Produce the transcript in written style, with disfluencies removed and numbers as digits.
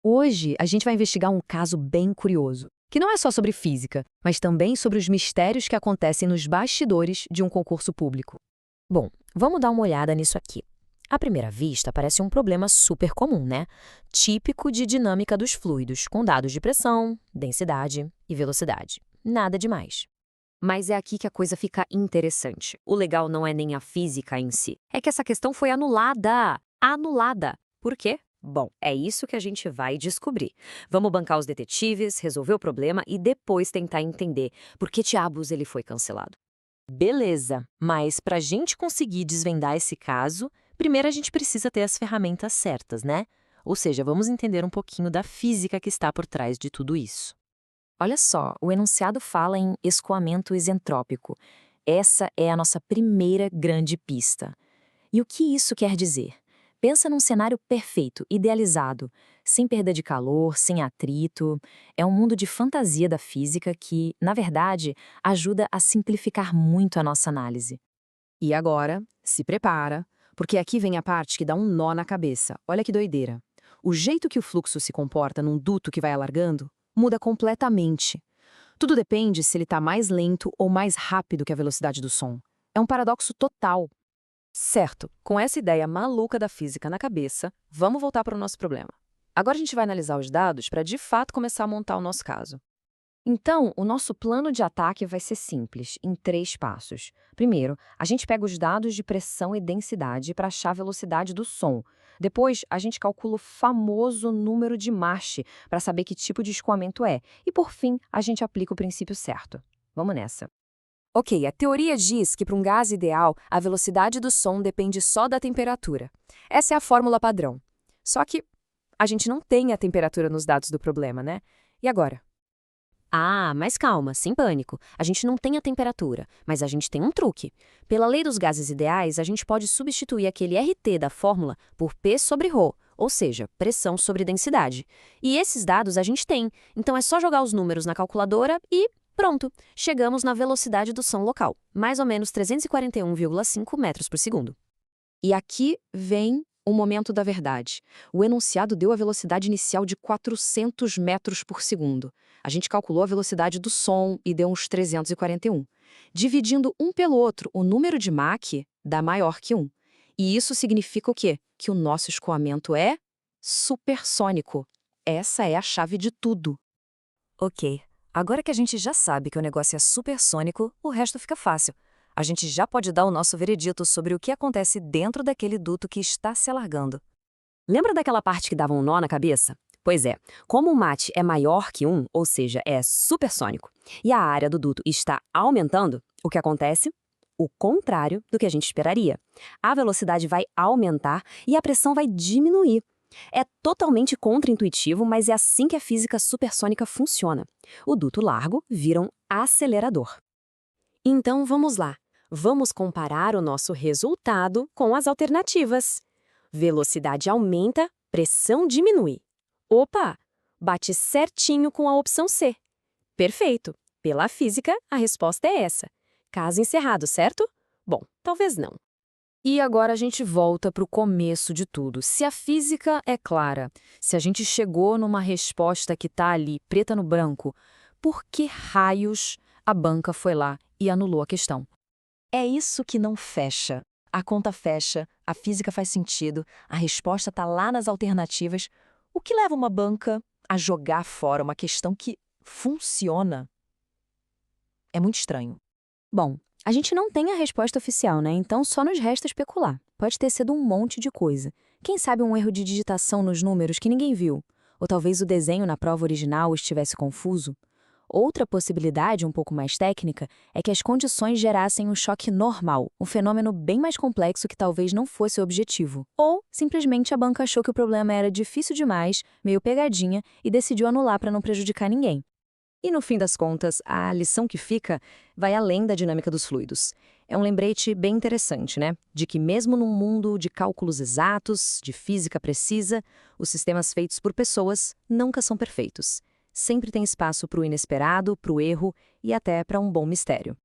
Hoje, a gente vai investigar um caso bem curioso, que não é só sobre física, mas também sobre os mistérios que acontecem nos bastidores de um concurso público. Bom, vamos dar uma olhada nisso aqui. À primeira vista, parece um problema super comum, né? Típico de dinâmica dos fluidos, com dados de pressão, densidade e velocidade. Nada demais. Mas é aqui que a coisa fica interessante. O legal não é nem a física em si. É que essa questão foi anulada. Anulada. Por quê? Bom, é isso que a gente vai descobrir. Vamos bancar os detetives, resolver o problema e depois tentar entender por que diabos ele foi cancelado. Beleza, mas para a gente conseguir desvendar esse caso, primeiro a gente precisa ter as ferramentas certas, né? Ou seja, vamos entender um pouquinho da física que está por trás de tudo isso. Olha só, o enunciado fala em escoamento isentrópico. Essa é a nossa primeira grande pista. E o que isso quer dizer? Pensa num cenário perfeito, idealizado, sem perda de calor, sem atrito. É um mundo de fantasia da física que, na verdade, ajuda a simplificar muito a nossa análise. E agora, se prepara, porque aqui vem a parte que dá um nó na cabeça. Olha que doideira. O jeito que o fluxo se comporta num duto que vai alargando muda completamente. Tudo depende se ele está mais lento ou mais rápido que a velocidade do som. É um paradoxo total. Certo, com essa ideia maluca da física na cabeça, vamos voltar para o nosso problema. Agora a gente vai analisar os dados para de fato começar a montar o nosso caso. Então, o nosso plano de ataque vai ser simples, em 3 passos. Primeiro, a gente pega os dados de pressão e densidade para achar a velocidade do som. Depois, a gente calcula o famoso número de Mach para saber que tipo de escoamento é. E, por fim, a gente aplica o princípio certo. Vamos nessa. Ok, a teoria diz que para um gás ideal, a velocidade do som depende só da temperatura. Essa é a fórmula padrão. Só que a gente não tem a temperatura nos dados do problema, né? E agora? Ah, mas calma, sem pânico. A gente não tem a temperatura, mas a gente tem um truque. Pela lei dos gases ideais, a gente pode substituir aquele RT da fórmula por P sobre ρ, ou seja, pressão sobre densidade. E esses dados a gente tem, então é só jogar os números na calculadora e pronto, chegamos na velocidade do som local, mais ou menos 341,5 metros por segundo. E aqui vem o momento da verdade. O enunciado deu a velocidade inicial de 400 metros por segundo. A gente calculou a velocidade do som e deu uns 341. Dividindo um pelo outro, o número de Mach dá maior que 1. E isso significa o quê? Que o nosso escoamento é supersônico. Essa é a chave de tudo. Ok, agora que a gente já sabe que o negócio é supersônico, o resto fica fácil. A gente já pode dar o nosso veredito sobre o que acontece dentro daquele duto que está se alargando. Lembra daquela parte que dava um nó na cabeça? Pois é, como o Mach é maior que 1, ou seja, é supersônico, e a área do duto está aumentando, o que acontece? O contrário do que a gente esperaria. A velocidade vai aumentar e a pressão vai diminuir. É totalmente contraintuitivo, mas é assim que a física supersônica funciona. O duto largo vira um acelerador. Então vamos lá. Vamos comparar o nosso resultado com as alternativas. Velocidade aumenta, pressão diminui. Opa! Bate certinho com a opção C. Perfeito! Pela física, a resposta é essa. Caso encerrado, certo? Bom, talvez não. E agora a gente volta para o começo de tudo. Se a física é clara, se a gente chegou numa resposta que está ali, preta no branco, por que raios a banca foi lá e anulou a questão? É isso que não fecha. A conta fecha, a física faz sentido, a resposta está lá nas alternativas. O que leva uma banca a jogar fora uma questão que funciona? É muito estranho. Bom, a gente não tem a resposta oficial, né? Então só nos resta especular. Pode ter sido um monte de coisa. Quem sabe um erro de digitação nos números que ninguém viu? Ou talvez o desenho na prova original estivesse confuso? Outra possibilidade, um pouco mais técnica, é que as condições gerassem um choque normal, um fenômeno bem mais complexo que talvez não fosse o objetivo. Ou, simplesmente, a banca achou que o problema era difícil demais, meio pegadinha, e decidiu anular para não prejudicar ninguém. E, no fim das contas, a lição que fica vai além da dinâmica dos fluidos. É um lembrete bem interessante, né? De que mesmo num mundo de cálculos exatos, de física precisa, os sistemas feitos por pessoas nunca são perfeitos. Sempre tem espaço para o inesperado, para o erro e até para um bom mistério.